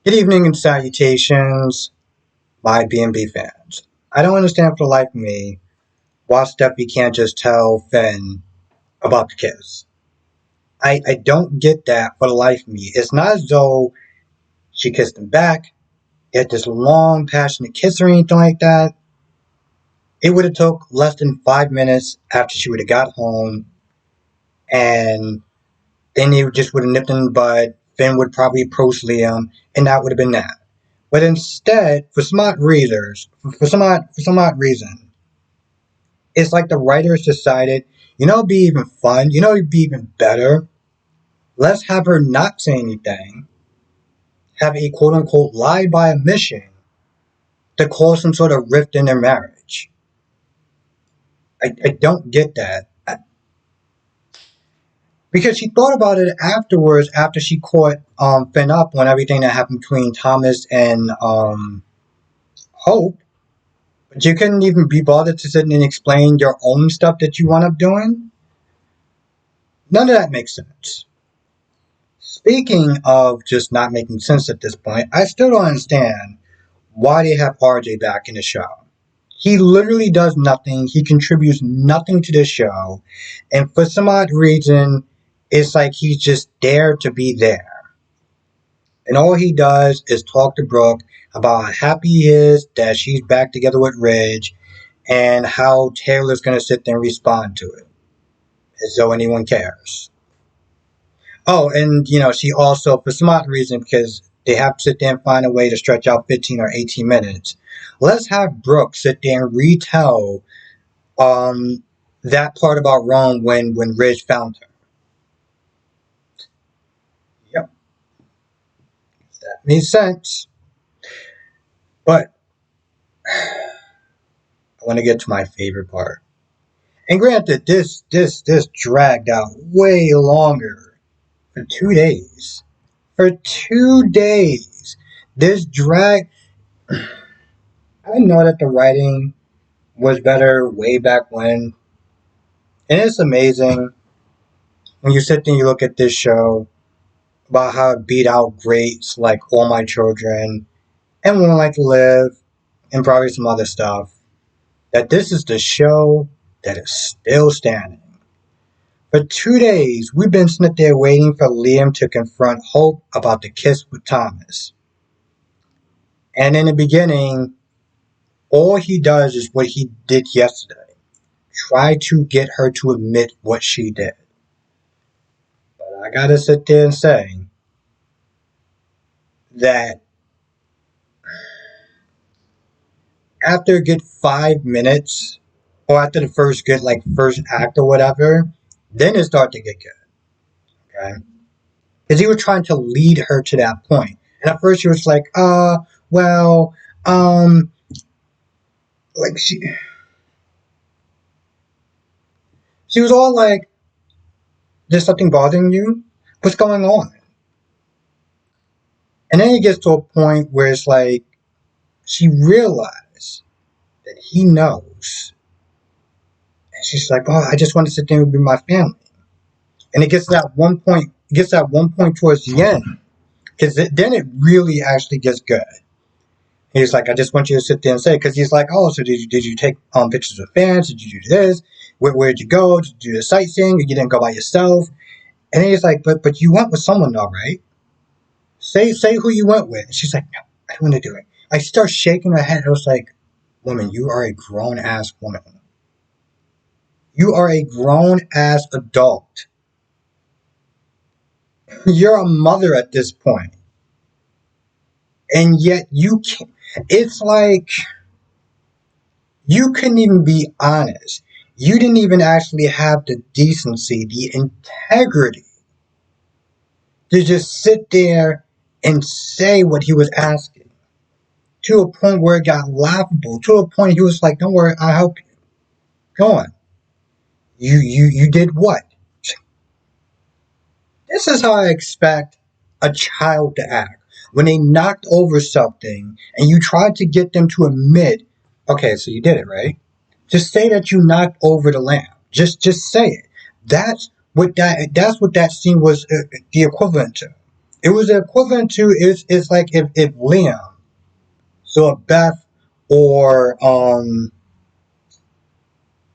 Good evening and salutations, my B&B fans. I don't understand for the life of me why Steffi can't just tell Finn about the kiss. I don't get that for the life of me. It's not as though she kissed him back, had this long, passionate kiss or anything like that. It would have took less than 5 minutes after she would have got home, and then they just would have nipped in the bud. Finn would probably approach Liam, and that would have been that. But instead, for some odd reason, it's like the writers decided, it'd be even fun, it'd be even better. Let's have her not say anything, have a quote unquote lie by omission to cause some sort of rift in their marriage. I don't get that. Because she thought about it afterwards, after she caught Finn up on everything that happened between Thomas and Hope. But you couldn't even be bothered to sit and explain your own stuff that you wound up doing. None of that makes sense. Speaking of just not making sense at this point, I still don't understand why they have RJ back in the show. He literally does nothing. He contributes nothing to the show. And for some odd reason, it's like he's just there to be there. And all he does is talk to Brooke about how happy he is that she's back together with Ridge and how Taylor's going to sit there and respond to it as though anyone cares. Oh, and she also, for some odd reason, because they have to sit there and find a way to stretch out 15 or 18 minutes, let's have Brooke sit there and retell that part about Rome when Ridge found her. Yep, that makes sense. But I want to get to my favorite part. And granted, this dragged out way longer for 2 days. For 2 days, this drag. I know that the writing was better way back when, and it's amazing when you sit there and you look at this show about how it beat out greats like All My Children and One Like to Live and probably some other stuff. That this is the show that is still standing. For 2 days, we've been sitting there waiting for Liam to confront Hope about the kiss with Thomas. And in the beginning, all he does is what he did yesterday. Try to get her to admit what she did. But I gotta sit there and say that after a good 5 minutes, or after the first act or whatever, then it started to get good. Okay? Because he was trying to lead her to that point. And at first she was like, well, like she was all like, there's something bothering you? What's going on? And then it gets to a point where it's like, she realized that he knows. And she's like, oh, I just want to sit there and be my family. And it gets to that one point, towards the end. Because then it really actually gets good. He's like, I just want you to sit there and say, because he's like, oh, so did you take pictures of fans? Did you do this? Where'd you go? Did you do the sightseeing? You didn't go by yourself? And then he's like, but you went with someone though, right? Say who you went with. And she's like, no, I don't want to do it. I start shaking her head. I was like, woman, you are a grown ass woman. You are a grown ass adult. You're a mother at this point. And yet you can't. It's like you couldn't even be honest. You didn't even actually have the decency, the integrity to just sit there and say what he was asking. To a point where it got laughable. To a point he was like, don't worry, I'll help you. Go on. You did what? This is how I expect a child to act. When they knocked over something and you tried to get them to admit, okay, so you did it, right? Just say that you knocked over the lamp. Just say it. That's what that scene was the equivalent to. It was equivalent to it's like if Liam, so if Beth or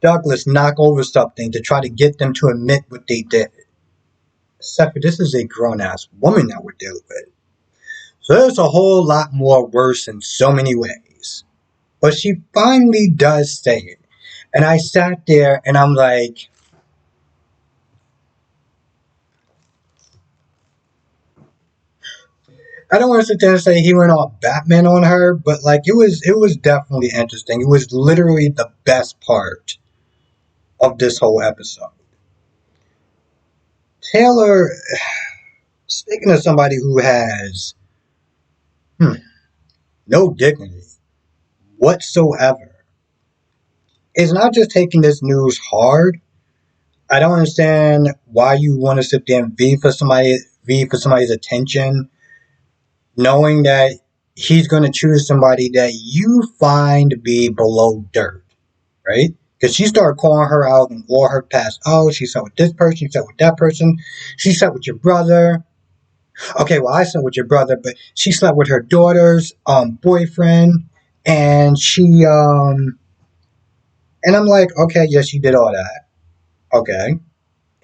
Douglas knock over something to try to get them to admit what they did. Except for this is a grown ass woman that we're dealing with. So there's a whole lot more worse in so many ways. But she finally does say it. And I sat there and I'm like, I don't want to sit there and say he went all Batman on her, but like it was definitely interesting. It was literally the best part of this whole episode. Taylor, speaking of somebody who has hmm, no dignity whatsoever, is not just taking this news hard. I don't understand why you want to sit there and vie for somebody's attention, knowing that he's going to choose somebody that you find to be below dirt, right? Because she started calling her out in all her past. Oh, she slept with this person, she slept with that person, she slept with your brother. Okay, well, I slept with your brother, but she slept with her daughter's boyfriend, and and I'm like, okay, yes, you did all that. Okay,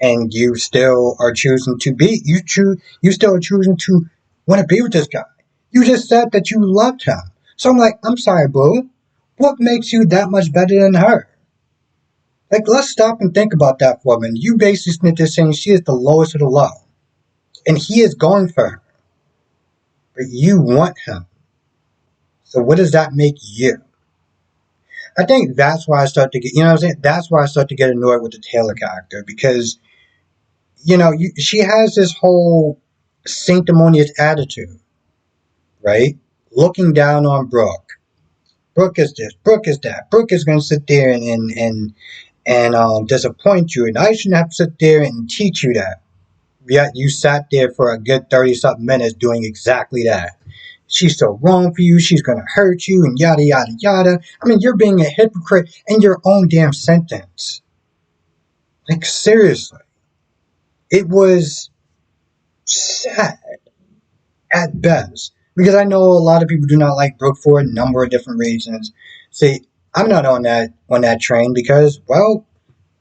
and you still are choosing to be you still are choosing to want to be with this guy. You just said that you loved him. So I'm like, I'm sorry, boo. What makes you that much better than her? Like, let's stop and think about that for a minute. You basically just saying she is the lowest of the low, and he is going for her, but you want him. So what does that make you? I think that's why I start to get, you know what I'm saying? That's why I start to get annoyed with the Taylor character because she has this whole sanctimonious attitude, right? Looking down on Brooke. Brooke is this. Brooke is that. Brooke is going to sit there and disappoint you, and I shouldn't have to sit there and teach you that. Yet you sat there for a good 30 something minutes doing exactly that. She's so wrong for you. She's going to hurt you, and yada yada yada. I mean, you're being a hypocrite in your own damn sentence. Like seriously, it was sad at best. Because I know a lot of people do not like Brooke for a number of different reasons. See, I'm not on that train because, well,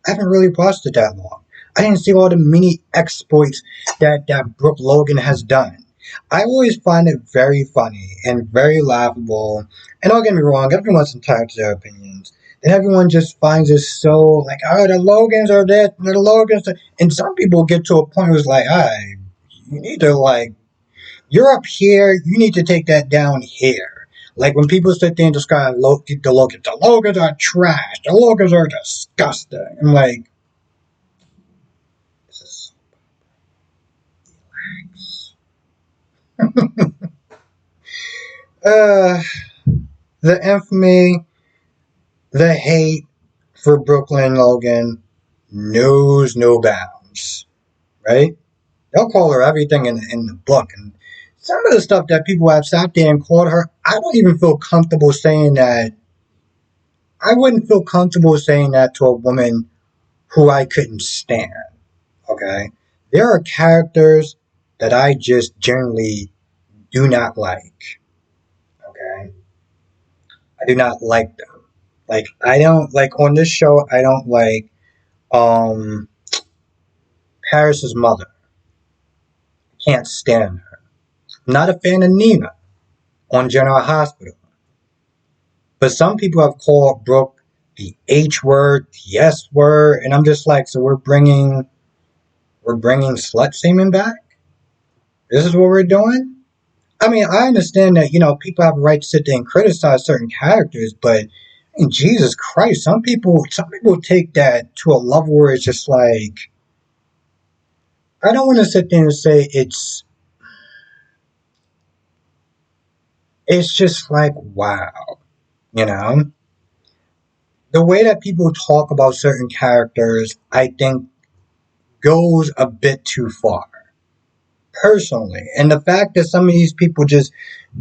I haven't really watched it that long. I didn't see all the mini exploits that Brooke Logan has done. I always find it very funny and very laughable. And don't get me wrong, everyone's entitled to their opinions. And everyone just finds it so like, oh, the Logans are this, the Logans are... And some people get to a point where it's like, you need to like you're up here. You need to take that down here. Like when people sit there and describe the Logans are trash. The Logans are disgusting. I'm like, this is uh, the infamy, the hate for Brooklyn Logan knows no bounds, right? They'll call her everything in the book, and some of the stuff that people have sat there and called her, I don't even feel comfortable saying that. I wouldn't feel comfortable saying that to a woman who I couldn't stand. Okay, there are characters that I just generally do not like. Okay, I do not like them. Like I don't like on this show. I don't like um Paris's mother. Can't stand her. Not a fan of Nina on General Hospital. But some people have called Brooke the H word, the S word, and I'm just like, so we're bringing slut shaming back. This is what we're doing. I mean, I understand that people have a right to sit there and criticize certain characters, but Jesus Christ, some people take that to a level where it's just like I don't want to sit there and say it's just like wow, you know the way that people talk about certain characters, I think goes a bit too far personally. And the fact that some of these people just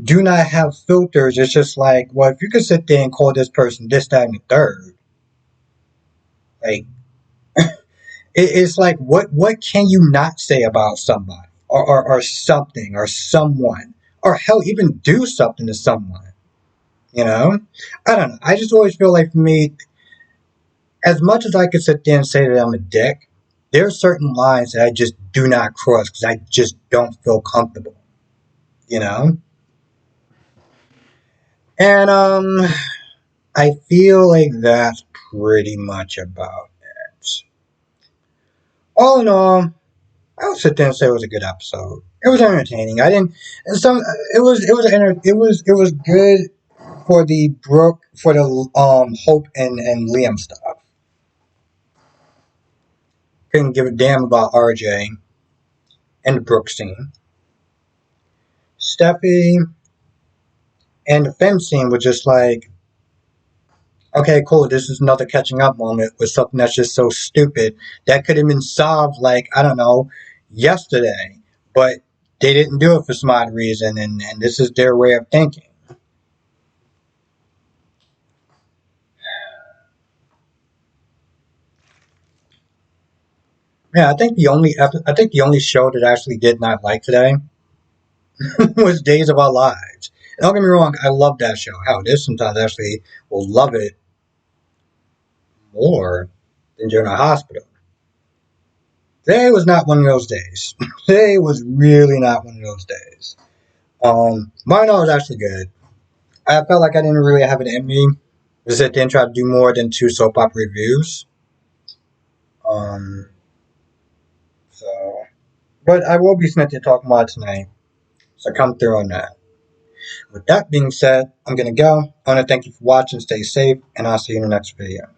do not have filters, it's just like, well, if you could sit there and call this person this, that, and the third, like it's like what can you not say about somebody? or something or someone, or hell, even do something to someone. You know, I don't know. I just always feel like for me, as much as I could sit there and say that I'm a dick, there are certain lines that I just do not cross because I just don't feel comfortable. You know, and I feel like that's pretty much about it. All in all, I would sit there and say it was a good episode. It was entertaining. I didn't. And some. It was good for the Brooke for the Hope and Liam stuff. Couldn't give a damn about RJ and the Brooke scene. Steffi and the Finn scene was just like, okay, cool. This is another catching up moment with something that's just so stupid that could have been solved, like, I don't know, yesterday, but they didn't do it for some odd reason, and this is their way of thinking. Yeah, I think the only show that I actually did not like today was Days of Our Lives. And don't get me wrong, I love that show. Hell, there's sometimes I actually will love it more than during a hospital. Today was not one of those days. Today was really not one of those days. Marno was actually good. I felt like I didn't really have it in me to sit there and try to do more than two soap opera reviews. Um, so, but I will be sitting there talking about it tonight. So come through on that. With that being said, I'm gonna go. I want to thank you for watching. Stay safe, and I'll see you in the next video.